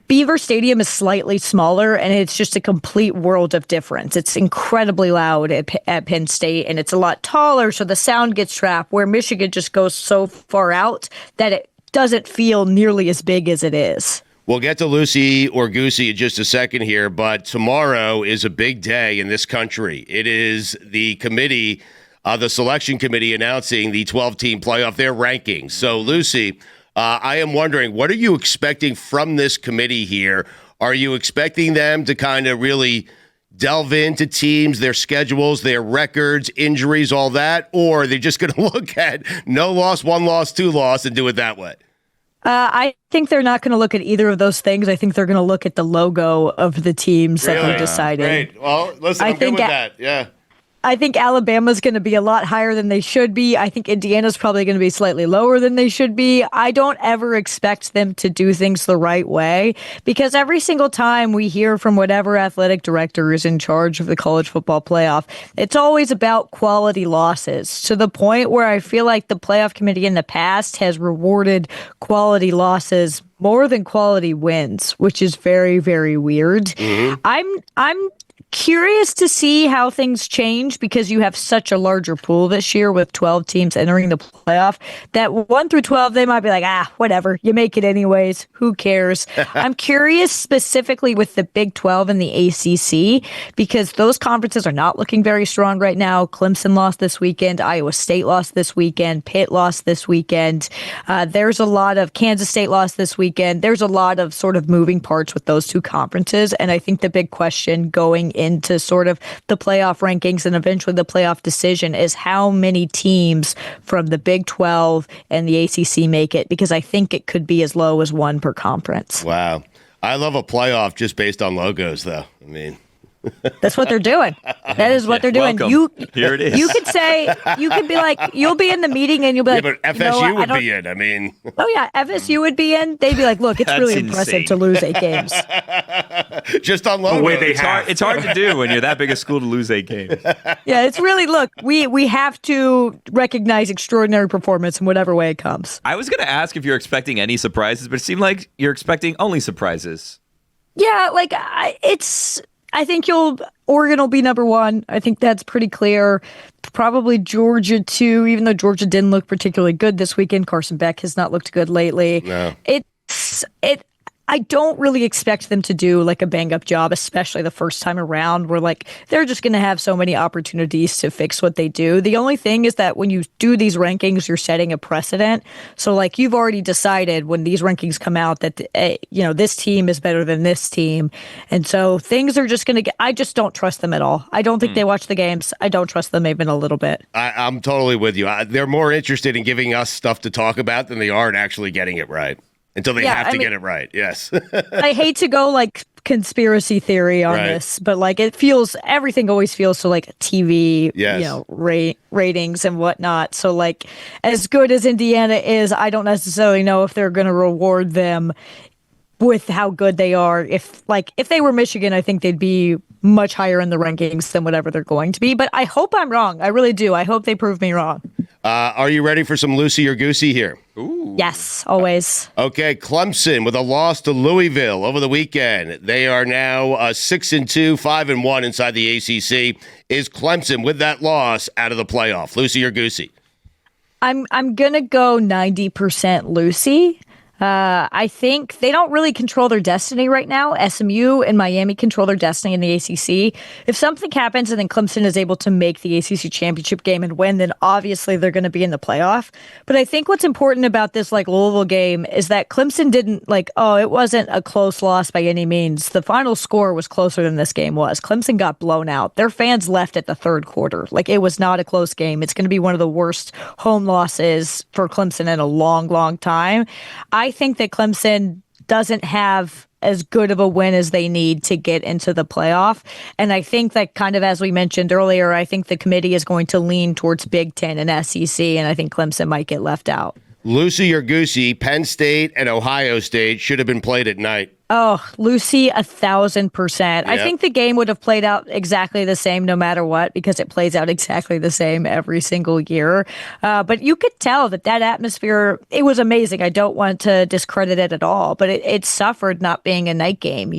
Beaver Stadium is slightly smaller, and it's just a complete world of difference. It's incredibly loud at Penn State, and it's a lot taller, so the sound gets trapped, where Michigan just goes so far out that it doesn't feel nearly as big as it is. We'll get to Lucy or Goosey in just a second here, but tomorrow is a big day in this country. It is the committee, the selection committee, announcing the 12-team playoff, their rankings. So, Lucy, I am wondering, what are you expecting from this committee here? Are you expecting them to kind of really delve into teams, their schedules, their records, injuries, all that? Or are they just going to look at no loss, one loss, two loss, and do it that way? I think they're not going to look at either of those things. I think they're going to look at the logo of the teams that they're deciding. Great. Well, listen, I'm good with that. Yeah. I think Alabama's going to be a lot higher than they should be. I think Indiana's probably going to be slightly lower than they should be. I don't ever expect them to do things the right way, because every single time we hear from whatever athletic director is in charge of the college football playoff, it's always about quality losses, to the point where I feel like the playoff committee in the past has rewarded quality losses more than quality wins, which is very, very weird. Mm-hmm. I'm curious to see how things change, because you have such a larger pool this year with 12 teams entering the playoff that 1 through 12, they might be like, whatever, you make it anyways. Who cares? I'm curious specifically with the Big 12 and the ACC, because those conferences are not looking very strong right now. Clemson lost this weekend. Iowa State lost this weekend. Pitt lost this weekend. There's a lot of Kansas State lost this weekend. There's a lot of sort of moving parts with those two conferences. And I think the big question going into sort of the playoff rankings and eventually the playoff decision is how many teams from the Big 12 and the ACC make it, because I think it could be as low as one per conference. Wow. I love a playoff just based on logos, though. I mean, that's what they're doing. That is what they're doing. Here it is. You could say, you could be like, you'll be in the meeting and you'll be like, but FSU would be in. I mean, oh yeah, FSU would be in. They'd be like, look, it's really impressive to lose 8 games. Just on logos. It's hard to do when you're that big a school to lose 8 games. Yeah, it's really, look, we have to recognize extraordinary performance in whatever way it comes. I was going to ask if you're expecting any surprises, but it seemed like you're expecting only surprises. Yeah, like I think Oregon will be number 1. I think that's pretty clear. Probably Georgia too, even though Georgia didn't look particularly good this weekend. Carson Beck has not looked good lately. No. I don't really expect them to do like a bang up job, especially the first time around, where like they're just going to have so many opportunities to fix what they do. The only thing is that when you do these rankings, you're setting a precedent. So like you've already decided when these rankings come out that, this team is better than this team. And so things are just going to get, I just don't trust them at all. I don't think they watch the games. I don't trust them even a little bit. I'm totally with you. They're more interested in giving us stuff to talk about than they are in actually getting it right. Until they have to get it right, yes. I hate to go like conspiracy theory on this, but like everything always feels so like TV, ratings and whatnot. So like as good as Indiana is, I don't necessarily know if they're going to reward them with how good they are. If they were Michigan, I think they'd be much higher in the rankings than whatever they're going to be. But I hope I'm wrong. I really do. I hope they prove me wrong. Are you ready for some Lucy or Goosey here? Ooh. Yes, always. Okay, Clemson with a loss to Louisville over the weekend. They are now 6-2, 5-1 inside the ACC. Is Clemson with that loss out of the playoff? Lucy or Goosey? I'm gonna go 90% Lucy. I think they don't really control their destiny right now. SMU and Miami control their destiny in the ACC. If something happens and then Clemson is able to make the ACC championship game and win, then obviously they're going to be in the playoff. But I think what's important about this Louisville game is that Clemson didn't it wasn't a close loss by any means. The final score was closer than this game was. Clemson got blown out. Their fans left at the third quarter. It was not a close game. It's going to be one of the worst home losses for Clemson in a long, long time. I think that Clemson doesn't have as good of a win as they need to get into the playoff. And I think that kind of, as we mentioned earlier, I think the committee is going to lean towards Big Ten and SEC, and I think Clemson might get left out. Lucy or Goosey, Penn State and Ohio State should have been played at night. Oh, Lucy, 1,000%. I think the game would have played out exactly the same no matter what, because it plays out exactly the same every single year. But you could tell that atmosphere, it was amazing. I don't want to discredit it at all, but it suffered not being a night game,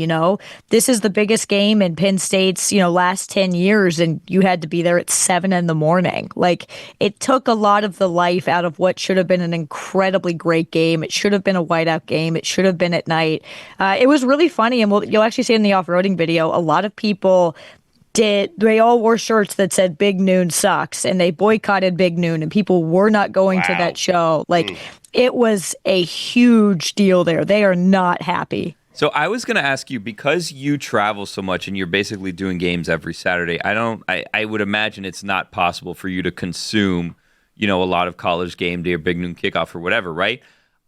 This is the biggest game in Penn State's, last 10 years, and you had to be there at 7 a.m. Like, it took a lot of the life out of what should have been an incredibly great game. It should have been a whiteout game. It should have been at night. It was really funny, and you'll actually see in the off-roading video, a lot of people they all wore shirts that said Big Noon sucks, and they boycotted Big Noon, and people were not going to that show. It was a huge deal there. They are not happy. So I was going to ask you, because you travel so much and you're basically doing games every Saturday, I would imagine it's not possible for you to consume, a lot of College Game Day or Big Noon Kickoff or whatever, right?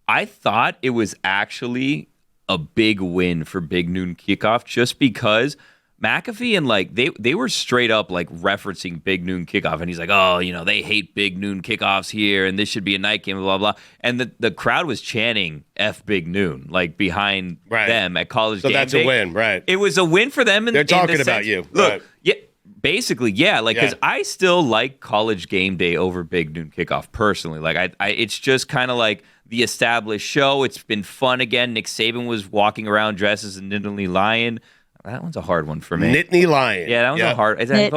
I thought it was actually a big win for Big Noon Kickoff, just because McAfee and they were straight up referencing Big Noon Kickoff, and he's like, oh, they hate Big Noon Kickoffs here, and this should be a night game, blah blah blah. And the crowd was chanting F Big Noon behind them at College Game Day. So that's a win, right? It was a win for them. They're talking about you. Look, yeah. Basically, yeah, because I still like College Game Day over Big Noon Kickoff personally. It's just kind of like the established show. It's been fun again. Nick Saban was walking around dressed as a Nittany Lion. That one's a hard one for me. Nittany Lion. Yeah, that one's a hard. I've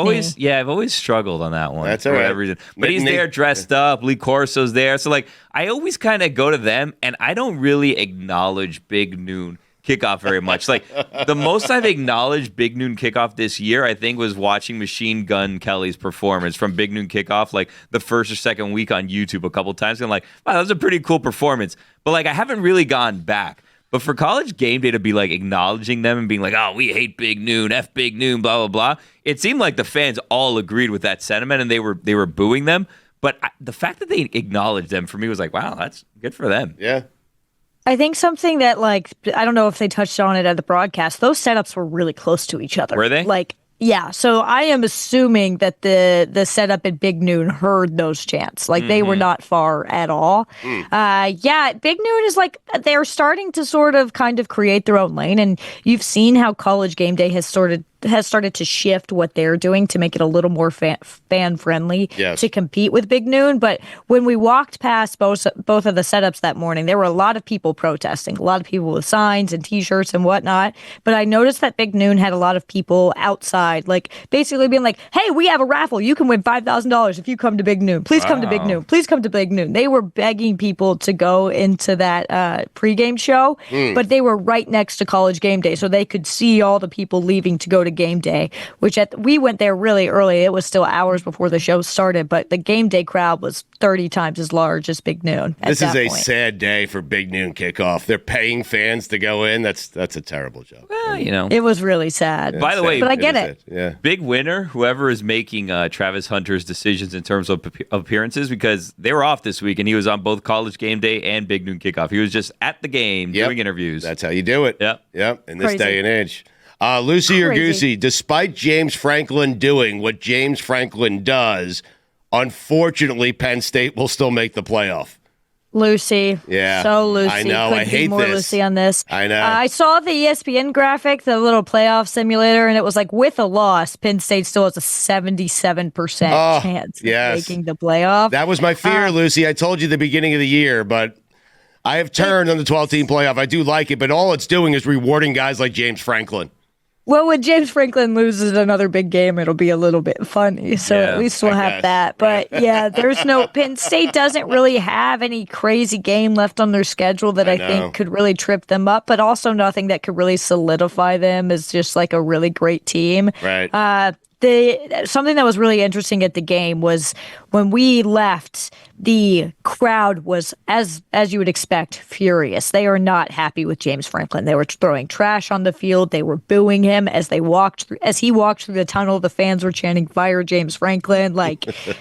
always struggled on that one. That's all right. For whatever reason. But he's there dressed up. Lee Corso's there. So I always kind of go to them, and I don't really acknowledge Big Noon Kickoff very much. The most I've acknowledged Big Noon Kickoff this year, I think, was watching Machine Gun Kelly's performance from Big Noon Kickoff, the first or second week on YouTube a couple times. And wow, that was a pretty cool performance. But I haven't really gone back. But for College Game Day to be acknowledging them and being oh, we hate Big Noon, F Big Noon, blah blah blah. It seemed like the fans all agreed with that sentiment, and they were booing them. But the fact that they acknowledged them for me was wow, that's good for them. Yeah. I think something that I don't know if they touched on it at the broadcast, those setups were really close to each other. Were they? Yeah, so I am assuming that the setup at Big Noon heard those chants. They were not far at all. Yeah, Big Noon is they're starting to sort of kind of create their own lane, and you've seen how College Game Day has started to shift what they're doing to make it a little more fan friendly to compete with Big Noon. But when we walked past both of the setups that morning, there were a lot of people protesting, a lot of people with signs and T-shirts and whatnot. But I noticed that Big Noon had a lot of people outside, basically being hey, we have a raffle. You can win $5,000 if you come to Big Noon. Please come to Big Noon. Please come to Big Noon. They were begging people to go into that pregame show, but they were right next to College Game Day, so they could see all the people leaving to go to Game Day, which we went there really early. It was still hours before the show started, but the Game Day crowd was 30 times as large as Big Noon. This is a sad day for Big Noon Kickoff. They're paying fans to go in. That's a terrible joke. Well, it was really sad. By the way, but I get it. Yeah. Big winner, whoever is making Travis Hunter's decisions in terms of appearances, because they were off this week and he was on both College Game Day and Big Noon Kickoff. He was just at the game doing interviews. That's how you do it. Yep. In this day and age. Lucy or Goosey, despite James Franklin doing what James Franklin does, unfortunately, Penn State will still make the playoff. Lucy. Yeah. So Lucy. I know. Couldn't I hate be more this. Lucy on this. I know. I saw the ESPN graphic, the little playoff simulator, and it was with a loss, Penn State still has a 77% chance of making the playoff. That was my fear, Lucy. I told you at the beginning of the year, but I have turned on the 12-team playoff. I do like it, but all it's doing is rewarding guys like James Franklin. Well, when James Franklin loses another big game, it'll be a little bit funny. So at least we'll have that. But there's Penn State doesn't really have any crazy game left on their schedule that I think could really trip them up, but also nothing that could really solidify them as just a really great team. Right. Something that was really interesting at the game was when we left, the crowd was, as you would expect, furious. They are not happy with James Franklin. They were throwing trash on the field. They were booing him as he walked through the tunnel. The fans were chanting, "Fire James Franklin!"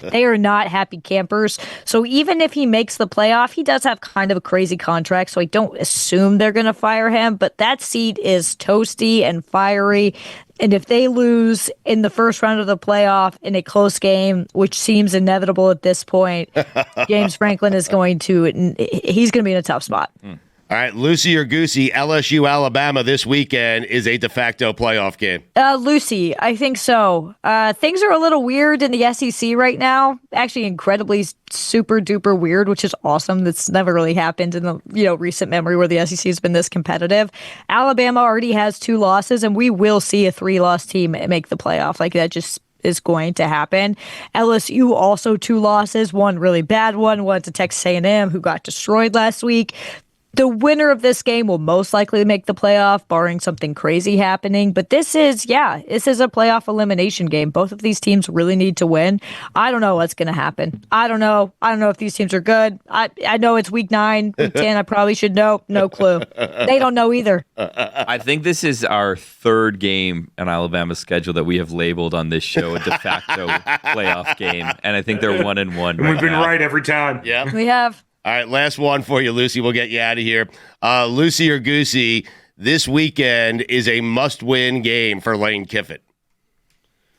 They are not happy campers. So even if he makes the playoff, he does have kind of a crazy contract. So I don't assume they're going to fire him. But that seat is toasty and fiery. And if they lose in the first round of the playoff in a close game, which seems inevitable at this point, James Franklin he's going to be in a tough spot. All right, Lucy or Goosey, LSU Alabama this weekend is a de facto playoff game. Lucy, I think so. Things are a little weird in the SEC right now. Actually, incredibly super duper weird, which is awesome. That's never really happened in the recent memory where the SEC has been this competitive. Alabama already has 2 losses, and we will see a 3-loss team make the playoff. Like that just is going to happen. LSU also 2 losses, one really bad one to Texas A&M, who got destroyed last week. The winner of this game will most likely make the playoff, barring something crazy happening. But this is a playoff elimination game. Both of these teams really need to win. I don't know what's going to happen. I don't know if these teams are good. I know it's week 9, week 10. I probably should know. No clue. They don't know either. I think this is our 3rd game on Alabama's schedule that we have labeled on this show a de facto playoff game. And I think they're 1-1. We've been right every time. Yeah, we have. All right, last one for you, Lucy. We'll get you out of here. Lucy or Goosey, this weekend is a must-win game for Lane Kiffin.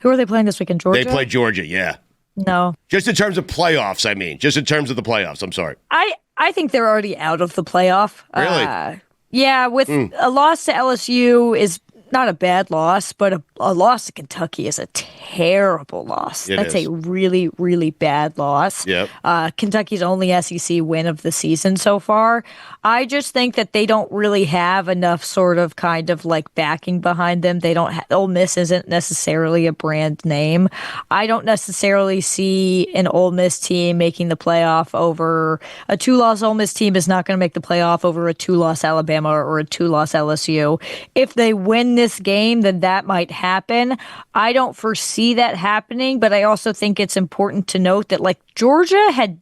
Who are they playing this weekend, Georgia? They play Georgia, yeah. No. Just in terms of playoffs, I mean. Just in terms of the playoffs, I'm sorry. I think they're already out of the playoff. Really? Yeah, with a loss to LSU is not a bad loss, but a loss to Kentucky is a terrible loss. That's a really, really bad loss. Yep. Kentucky's only SEC win of the season so far. I just think that they don't really have enough sort of kind of like backing behind them. They don't. Ole Miss isn't necessarily a brand name. I don't necessarily see an Ole Miss team making the playoff over a 2-loss Ole Miss team is not going to make the playoff over a 2-loss Alabama or a 2-loss LSU. If they win this game, then that might happen. I don't foresee that happening, but I also think it's important to note that like Georgia had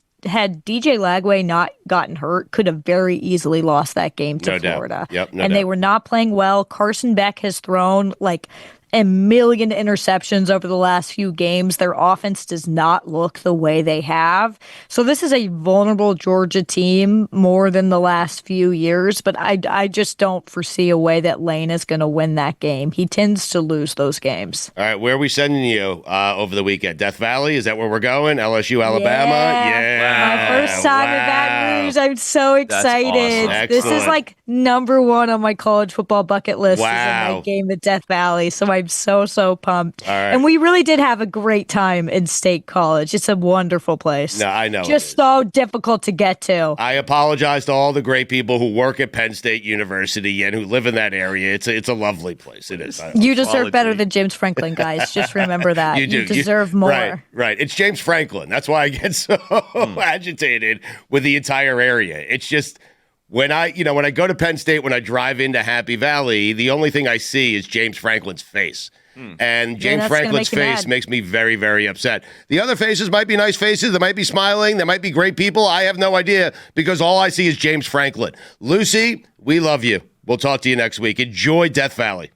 DJ Lagway not gotten hurt, could have very easily lost that game to Florida. Yep, no and doubt. They were not playing well. Carson Beck has thrown like a million interceptions over the last few games. Their offense does not look the way they have. So this is a vulnerable Georgia team more than the last few years, but I just don't foresee a way that Lane is going to win that game. He tends to lose those games. All right, where are we sending you over the weekend? Death Valley? Is that where we're going? LSU, Alabama? Yeah. My first time in Baton Rouge. I'm so excited. Awesome. This is like number 1 on my college football bucket list is Wow. in my game at Death Valley. So I'm so pumped. All right. And we really did have a great time in State College. It's a wonderful place. No, I know. Just so difficult to get to. I apologize to all the great people who work at Penn State University and who live in that area. It's a lovely place. It is. You deserve better than James Franklin, guys. Just remember that. You do. You deserve more. Right. It's James Franklin. That's why I get so agitated with the entire area. It's just when I go to Penn State, when I drive into Happy Valley, the only thing I see is James Franklin's face. And James Franklin's face makes me very, very upset. The other faces might be nice faces. They might be smiling. They might be great people. I have no idea because all I see is James Franklin. Lucy, we love you. We'll talk to you next week. Enjoy Death Valley.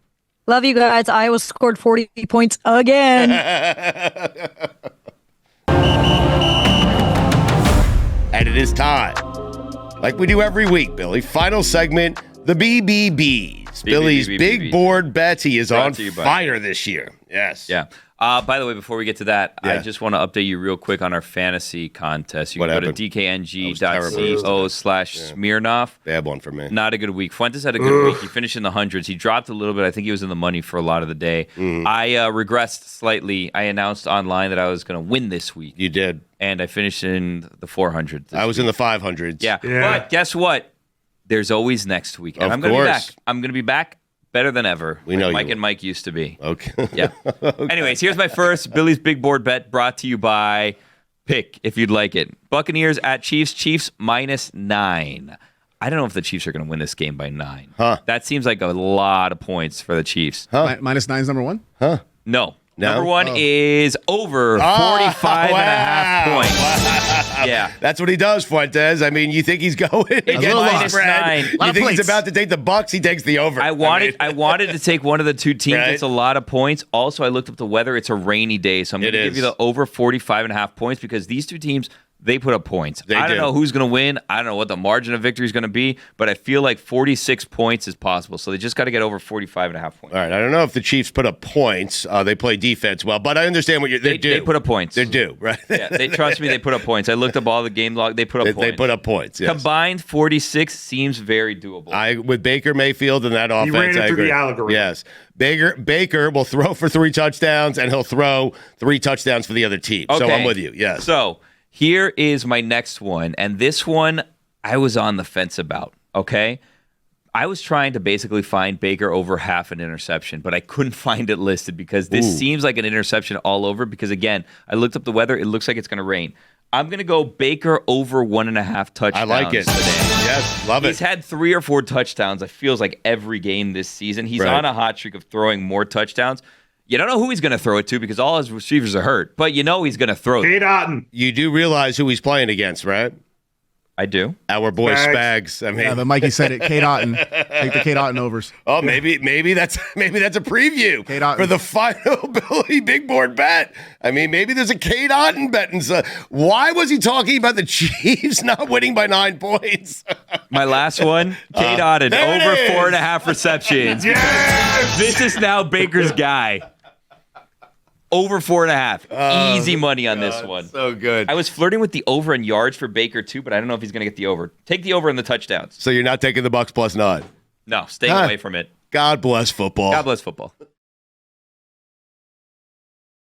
Love you guys. Iowa scored 40 points again. And it is time, like we do every week, Billy. Final segment, the BBBs. Billy's big board bets. He is on fire this year. Yes. Yeah. By the way, before we get to that, I just want to update you real quick on our fantasy contest. You can go to dkng.co/Smirnoff. Bad one for me. Not a good week. Fuentes had a good week. He finished in the hundreds. He dropped a little bit. I think he was in the money for a lot of the day. I regressed slightly. I announced online that I was going to win this week. You did. And I finished in the 400s. I was in the 500s. Yeah. But guess what? There's always next week. And I'm going to be back. I'm going to be back better than ever. We know Mike and Mike used to be. Okay. Yeah. Okay. Anyways, here's my first Billy's Big Board bet brought to you by Pick, if you'd like it. Buccaneers at Chiefs. Chiefs -9. I don't know if the Chiefs are going to win this game by 9. That seems like a lot of points for the Chiefs. -9 is number 1? No. Number 1 is over 45.5 points. Wow. Yeah. That's what he does, Fuentes. I mean, you think he's going against -9. You think he's about to take the Bucks, he takes the over. I wanted to take one of the two teams. Right? It's a lot of points. Also, I looked up the weather. It's a rainy day, so I'm going to give you the over 45.5 points because these two teams They put up points. I don't do. know who's going to win. I don't know what the margin of victory is going to be, but I feel like 46 points is possible. So they just got to get over 45.5 points. All right. I don't know if the Chiefs put up points. They play defense well, but I understand what they do. They put up points. They do, right? Yeah, they trust me. They put up points. I looked up all the game log. They put up points. They put up points. Yes. Combined 46 seems very doable. With Baker Mayfield and that offense, he ran it I through agree. the algorithm. Yes. Baker will throw for 3 touchdowns, and he'll throw 3 touchdowns for the other team. Okay. So I'm with you. Yes. So here is my next one, and this one I was on the fence about, okay? I was trying to basically find Baker over half an interception, but I couldn't find it listed because this seems like an interception all over because, again, I looked up the weather. It looks like it's going to rain. I'm going to go Baker over 1.5 touchdowns. I like it. Today. Yes, love it. He's had 3 or 4 touchdowns, it feels like, every game this season. He's on a hot streak of throwing more touchdowns. You don't know who he's going to throw it to because all his receivers are hurt, but you know he's going to throw it. Kate Otten. You do realize who he's playing against, right? I do. Our boy Spags. I mean, Yeah, but Mikey said it. Kate Otten. Take the Kate Otten overs. Oh, maybe that's a preview Kate Otten. for the final Billy Big Board bet. I mean, maybe there's a Kate Otten bet. And so, why was he talking about the Chiefs not winning by 9 points? My last one, Kate Otten, over 4.5 receptions. Yes! This is now Baker's guy. Over 4.5. Easy money on this one. So good. I was flirting with the over in yards for Baker too, but I don't know if he's going to get the over. Take the over in the touchdowns. So you're not taking the Bucks plus 9? No, staying away from it. God bless football. God bless football.